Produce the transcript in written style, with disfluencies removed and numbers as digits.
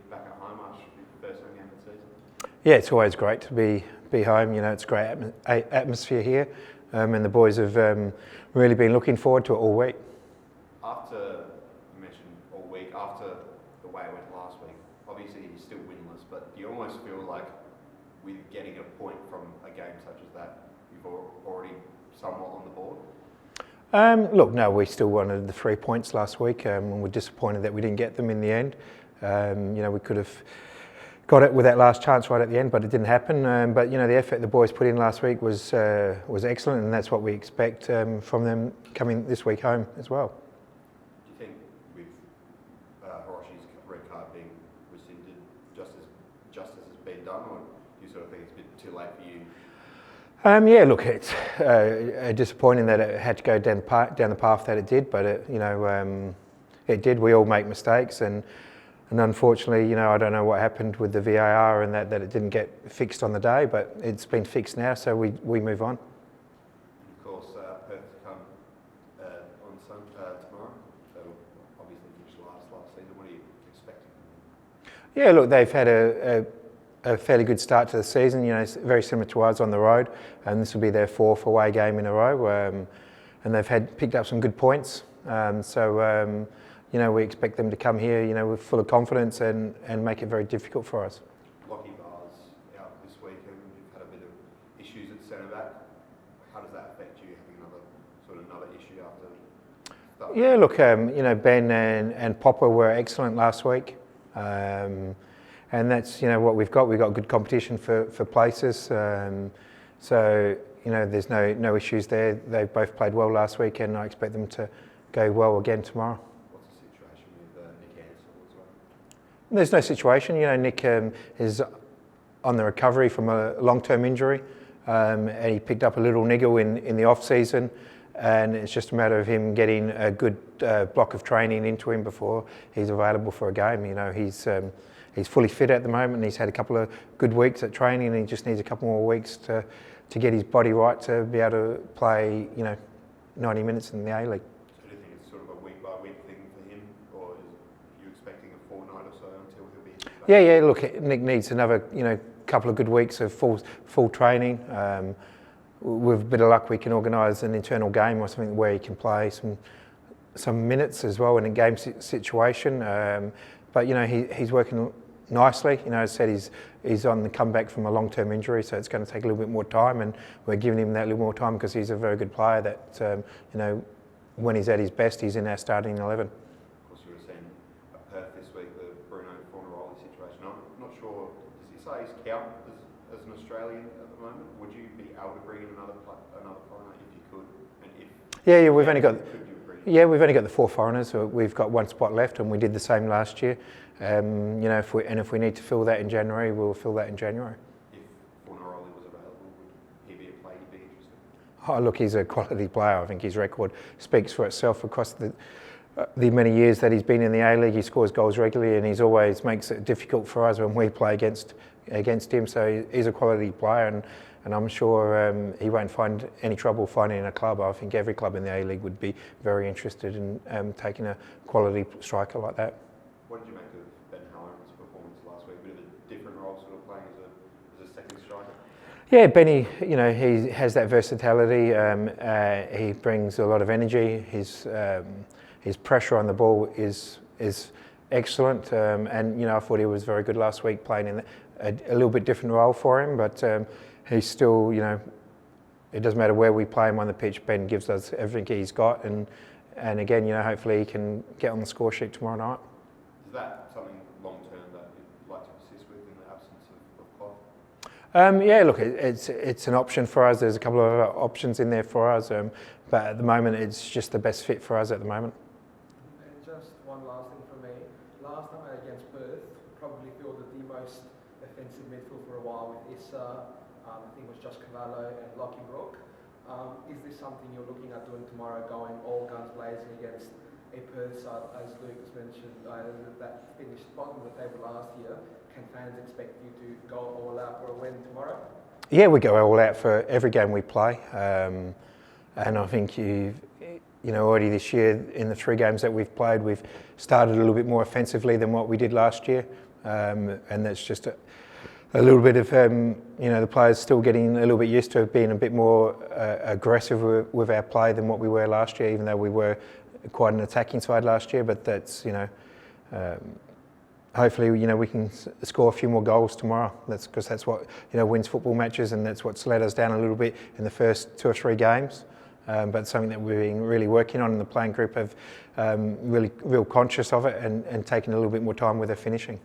back at home after your first home game of the season? Yeah, it's always great to be home. You know, it's a great atmosphere here, and the boys have really been looking forward to it all week. After, you mentioned all week, after the way it went last week, obviously you're still winless, but do you almost feel like with getting a point from a game such as that, you've already somewhat on the board? Look, no, we still wanted the 3 points last week, and we're disappointed that we didn't get them in the end. You know, we could have got it with that last chance right at the end, but it didn't happen. But you know, the effort the boys put in last week was excellent, and that's what we expect from them coming this week home as well. Do you think with Hiroshi's red card being rescinded, justice has been done, or do you sort of think it's a bit too late for you? Yeah, look, it's disappointing that it had to go down the path that it did, but it did. We all make mistakes, and unfortunately, you know, I don't know what happened with the VAR and that it didn't get fixed on the day, but it's been fixed now, so we move on. Of course, Perth come on tomorrow, so obviously finished last season. What are you expecting? Yeah, look, they've had a fairly good start to the season. You know, it's very similar to ours on the road, and this will be their fourth away game in a row, and they've picked up some good points. You know, we expect them to come here, you know, with full of confidence and make it very difficult for us. Lockie Barr's out this weekend. You've had a bit of issues at centre back. How does that affect you, having another issue after? Yeah, look, you know, Ben and Popper were excellent last week, and that's, you know, what we've got. We've got good competition for places, so you know, there's no issues there. They both played well last week, and I expect them to go well again tomorrow. There's no situation. You know, Nick is on the recovery from a long-term injury, and he picked up a little niggle in the off-season, and it's just a matter of him getting a good block of training into him before he's available for a game. You know, he's fully fit at the moment, and he's had a couple of good weeks at training, and he just needs a couple more weeks to get his body right to be able to play, you know, 90 minutes in the A-League. So do you think it's sort of a week-by-week thing for him, or are you expecting a fortnight or so until he'll be back? Yeah. Look, Nick needs another, you know, couple of good weeks of full training. With a bit of luck, we can organise an internal game or something where he can play some minutes as well in a game situation. But you know, he's working nicely. You know, as I said, he's on the comeback from a long-term injury, so it's going to take a little bit more time, and we're giving him that little more time because he's a very good player. That you know, when he's at his best, he's in our starting 11. Of course, you were saying at Perth this week, the Bruno Fornaroli situation. I'm not sure. Does he say he's count as an Australian at the moment? Would you be able to bring in another foreigner if you could? And if we've only got. Yeah, we've only got the 4 foreigners. So we've got 1 spot left, and we did the same last year. You know, if we need to fill that in January, we'll fill that in January. If Fornaroli was available, would he be a player you'd be interested in? Oh, look, he's a quality player. I think his record speaks for itself across the many years that he's been in the A-League. He scores goals regularly, and he's always makes it difficult for us when we play against him. So he's a quality player, and I'm sure he won't find any trouble finding a club. I think every club in the A-League would be very interested in taking a quality striker like that. What did you make of Ben Halloran's performance last week? A bit of a different role, sort of playing as a second striker? Yeah, Benny, you know, he has that versatility. He brings a lot of energy. His pressure on the ball is excellent, and you know, I thought he was very good last week, playing in a little bit different role for him, but he's still, you know, it doesn't matter where we play him on the pitch. Ben gives us everything he's got, and again, you know, hopefully he can get on the score sheet tomorrow night. Is that something long term that you'd like to persist with in the absence of Clough? Yeah, look, it's an option for us. There's a couple of other options in there for us, but at the moment, it's just the best fit for us at the moment. And just one last thing from me. Last night against Perth, probably fielded the most offensive midfield for a while with Issa. I think it was Josh Cavallo and Lockie Brook. Is this something you're looking at doing tomorrow, going all guns blazing against a Perth side, as Luke has mentioned, that finished bottom of the table last year? Can fans expect you to go all out for a win tomorrow? Yeah, we go all out for every game we play, and I think you know, already this year in the 3 games that we've played, we've started a little bit more offensively than what we did last year. and that's just a little bit of the players still getting a little bit used to being a bit more aggressive with our play than what we were last year, even though we were quite an attacking side last year. But that's hopefully we can score a few more goals tomorrow. Because that's what wins football matches, and that's what's let us down a little bit in the first 2 or 3 games. But something that we've been really working on, and the playing group have real conscious of it, and taking a little bit more time with their finishing.